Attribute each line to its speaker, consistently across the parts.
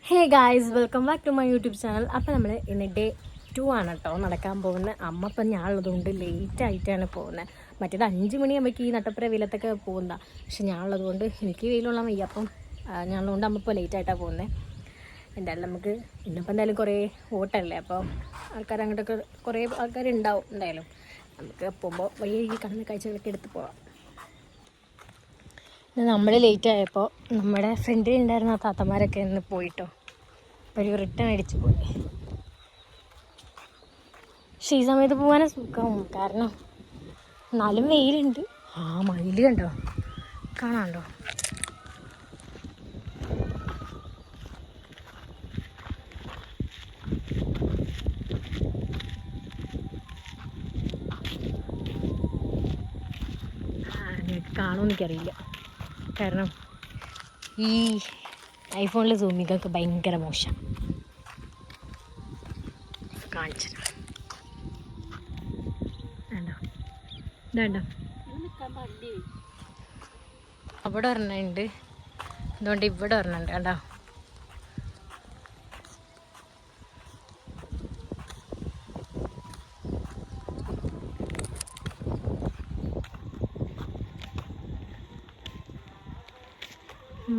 Speaker 1: Hey guys, welcome back to my YouTube channel. അപ്പോൾ നമ്മൾ ഇന്ന് ഡേ 2 ആണ് കേട്ടോ നടക്കാൻ പോകുന്നത്. അമ്മ ഇപ്പം ഞാനുള്ളതുകൊണ്ട് ലേറ്റ് ആയിട്ടാണ് പോകുന്നത്. മറ്റേത് 5 മണിയാകുമ്പോഴേക്ക് ഈ നട്ടപ്പുര വെയിലത്തൊക്കെ പോകുന്നതാണ്. പക്ഷെ ഞാനുള്ളതുകൊണ്ട് എനിക്ക് വെയിലുള്ള വയ്യ. അപ്പം ഞാനുള്ളതുകൊണ്ട് അമ്മ ഇപ്പോൾ ലേറ്റ് ആയിട്ടാണ് പോകുന്നത്. എന്തായാലും നമുക്ക് ഇന്നിപ്പോൾ എന്തായാലും കുറേ ഓട്ടമല്ലേ, അപ്പോൾ ആൾക്കാർ അങ്ങോട്ടൊക്കെ കുറേ ആൾക്കാരുണ്ടാവും. എന്തായാലും നമുക്ക് പോകുമ്പോൾ വഴി കടന്ന കാഴ്ചകളൊക്കെ എടുത്ത് പോകാം. നമ്മൾ ലേറ്റ് ആയപ്പോൾ നമ്മുടെ ഫ്രണ്ടിൽ ഉണ്ടായിരുന്ന ആ താത്തമാരൊക്കെ ഇന്ന് പോയിട്ടോ, ഒരു റിട്ടേൺ അടിച്ച് പോയി. പക്ഷേ ഈ സമയത്ത് പോകാൻ സുഖം, കാരണം എന്നാലും വെയിലുണ്ട്. ആ മയിൽ കണ്ടോ, കാണാണ്ടോ? കാണുമെന്ന് എനിക്കറിയില്ല, കാരണം ഈ ഐഫോണിൽ സൂമിങ്ങൊക്കെ ഭയങ്കര മോശം. കാണിച്ചു വേണ്ടോ, ഇതുണ്ടോ? അവിടെ ഒരെണ്ണുണ്ട്, അതുകൊണ്ട് ഇവിടെ ഒരെണ്ണുണ്ട് കണ്ടോ.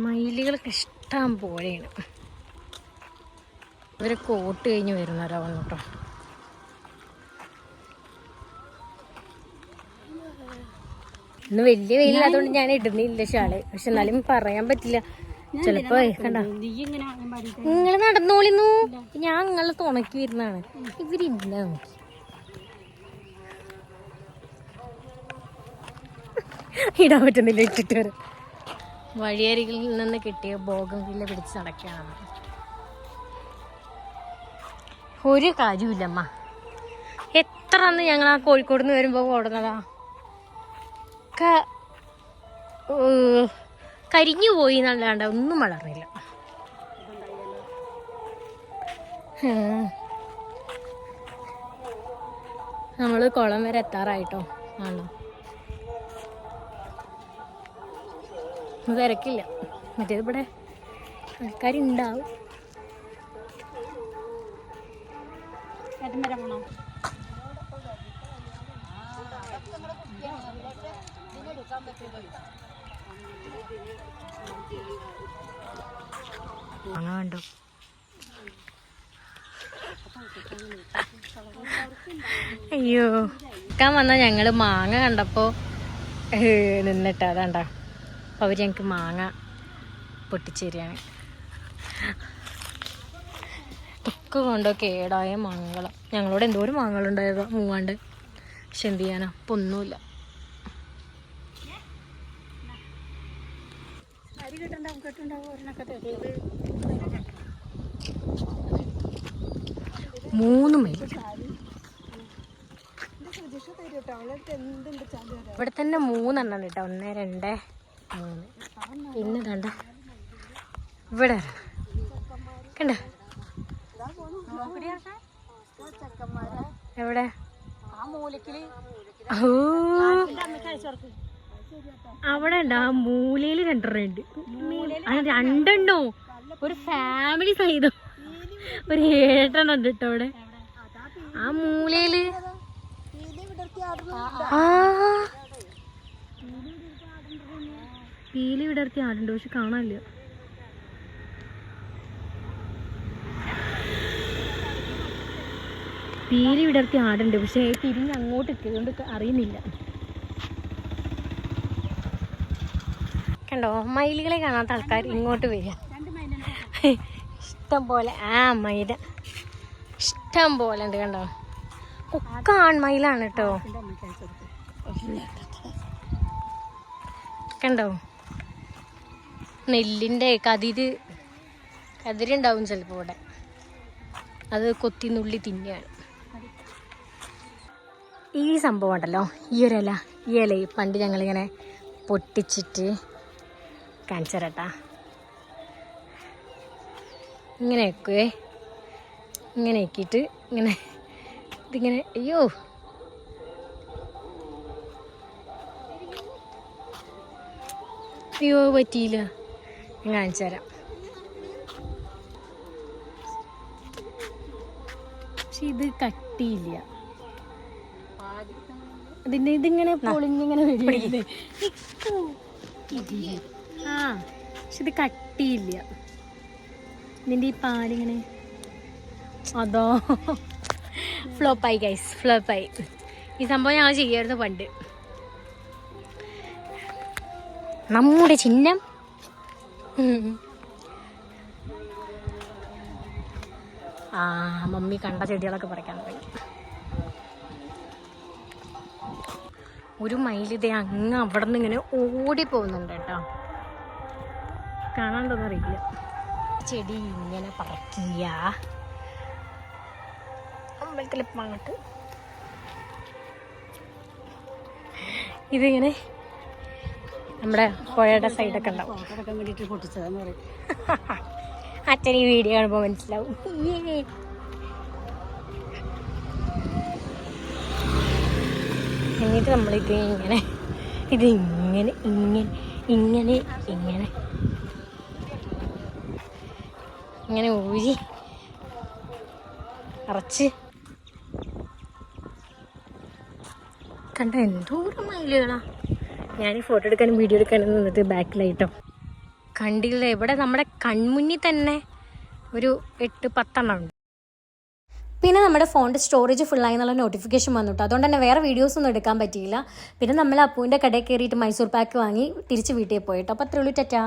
Speaker 1: മയിലുകളൊക്കെ ഇഷ്ടം പോലെയാണ്. ഇവരൊക്കെ ഓട്ട് കഴിഞ്ഞ് വരുന്നവരാവുന്നു കേട്ടോ. ഇന്ന് വലിയ വെയിലായതുകൊണ്ട് ഞാൻ ഇടുന്നില്ല ഷാള്. പക്ഷെ എന്നാലും പറയാൻ പറ്റില്ല, ചിലപ്പോ കണ്ടോ നിങ്ങൾ നടന്നോളിന്നു, ഞാൻ നിങ്ങളെ തുണക്കി വരുന്നതാണ്. ഇവരില്ല നോക്കി ഇടാൻ പറ്റുന്നില്ല, ഇട്ടിട്ട് വരാം. വഴിയരികിൽ നിന്ന് കിട്ടിയ ബോഗൻവില്ല പിടിച്ച് നടക്കുകയാണ്. ഒരു കാര്യമില്ലമ്മ, എത്ര അന്ന് ഞങ്ങൾ ആ കോഴിക്കോട് നിന്ന് വരുമ്പോൾ ഓടുന്നതാ, കരിഞ്ഞു പോയി എന്നല്ലാണ്ട് ഒന്നും വളർന്നില്ല. നമ്മള് കുളം വരെ എത്താറായിട്ടോ. ആണോ, തിരക്കില്ല, മറ്റേത് ഇവിടെ ആൾക്കാരുണ്ടാവും. കണ്ടോ, അയ്യോ ക്കാൻ വന്ന ഞങ്ങള് മാങ്ങ കണ്ടപ്പോ നിന്നിട്ട് അതാണ്ട അവര് ഞങ്ങക്ക് മാങ്ങ പൊട്ടിച്ചു തരികയാണ്. ഒക്കെ കൊണ്ടോ കേടായ മാങ്ങകളാണ്. ഞങ്ങളോട് എന്തോരം മാങ്ങകളുണ്ടായതോ മൂവാണ്ട്. പക്ഷെ എന്ത് ചെയ്യാനാ, ഇപ്പൊ ഒന്നുമില്ല. മൂന്ന് മൈൽ ഇവിടെ തന്നെ 3 എണ്ണം കേട്ടോ. 1, 2, 3. പിന്നെ കണ്ട ഇവിടെ കണ്ട എവിടെ അവിടെ ഉണ്ട്, ആ മൂലയിൽ 2 ഉണ്ട്. 2 എണ്ണോ, ഒരു ഫാമിലി സഹിതം ഒരു 7 എണ്ണം ഉണ്ട് കേട്ടോ അവിടെ ആ മൂലയില്. പീലി വിടർത്തി ആടുണ്ട്, പക്ഷെ കാണാനില്ല. പീലി വിടർത്തി ആടുണ്ട്, പക്ഷെ തിരിഞ്ഞ് അങ്ങോട്ട് ഇട്ടുകൊണ്ട് അറിയുന്നില്ല. കണ്ടോ, മയിലുകളെ കാണാത്ത ആൾക്കാർ ഇങ്ങോട്ട് വരിക ഇഷ്ടം പോലെ. മയില ഇഷ്ടം പോലെ ഉണ്ട് കണ്ടോ, ഒക്കെ ആൺമയിലാണ് കേട്ടോ. കണ്ടോ, നെല്ലിൻ്റെ കതിരുണ്ടാവും ചിലപ്പോൾ ഇവിടെ, അത് കൊത്തി നുള്ളി തിന്നുകയാണ്. ഈ സംഭവം ഉണ്ടല്ലോ, ഈ ഇല പണ്ട് ഞങ്ങളിങ്ങനെ പൊട്ടിച്ചിട്ട് കാണിച്ചു തരട്ടാ. ഇങ്ങനെ വെക്കുവേ, ഇങ്ങനെ ആക്കിയിട്ട് ഇതിങ്ങനെ അയ്യോ പറ്റിയില്ല. ഞാൻ കാണിച്ചു തരാം. പക്ഷെ ഇത് കട്ടിയില്ല. അതിൻ്റെ ഇതിങ്ങനെ പൊളിഞ്ഞിങ്ങനെ വരില്ലേ. ആ പക്ഷെ ഇത് കട്ടിയില്ല. ഇതിൻ്റെ ഈ പാലിങ്ങനെ അതോ ഫ്ലോപ്പായി ഗൈസ്, ഫ്ലോപ്പായി. ഈ സംഭവം ഞങ്ങൾ ചെയ്യായിരുന്നു പണ്ട്. നമ്മുടെ ചിഹ്നം ആ മമ്മി കണ്ട ചെടികളൊക്കെ പറിക്കാൻ തുടങ്ങി. ഒരു മയിലിതേ അങ്ങ് അവിടെ നിന്ന് ഇങ്ങനെ ഓടിപ്പോകുന്നുണ്ട് കേട്ടോ. കാണാണ്ടോന്നും അറിയില്ല. ചെടി ഇങ്ങനെ പറിക്കുക അമ്പലത്തിലെ പാട്ട്. ഇതിങ്ങനെ നമ്മുടെ പുഴയുടെ സൈഡൊക്കെ ഉണ്ടാവും. അച്ഛൻ ഈ വീഡിയോ കാണുമ്പോൾ മനസ്സിലാവും. എന്നിട്ട് നമ്മളിത് ഇങ്ങനെ ഇങ്ങനെ ഇങ്ങനെ ഇങ്ങനെ ഇങ്ങനെ ഇങ്ങനെ ഊരി അറച്ച് കണ്ട എന്തോരം മയിലുകളാ. ഞാൻ ഫോട്ടോ എടുക്കാനും വീഡിയോ എടുക്കാനും നിന്നിട്ട് ബാക്കിലായിട്ടോ. കണ്ടില്ല, ഇവിടെ നമ്മുടെ കൺമുന്നിൽ തന്നെ ഒരു 8-10 ഉണ്ട്. പിന്നെ നമ്മുടെ ഫോണിൻ്റെ സ്റ്റോറേജ് ഫുള്ളായി എന്നുള്ള നോട്ടിഫിക്കേഷൻ വന്നിട്ടോ. അതുകൊണ്ട് തന്നെ വേറെ വീഡിയോസ് ഒന്നും എടുക്കാൻ പറ്റിയില്ല. പിന്നെ നമ്മൾ അപ്പൂൻ്റെ കടയിൽ കയറിയിട്ട് മൈസൂർ പാക്ക് വാങ്ങി തിരിച്ച് വീട്ടിൽ പോയിട്ടോ. അപ്പോൾ അത്രയുള്ളൂ. ടാറ്റാ.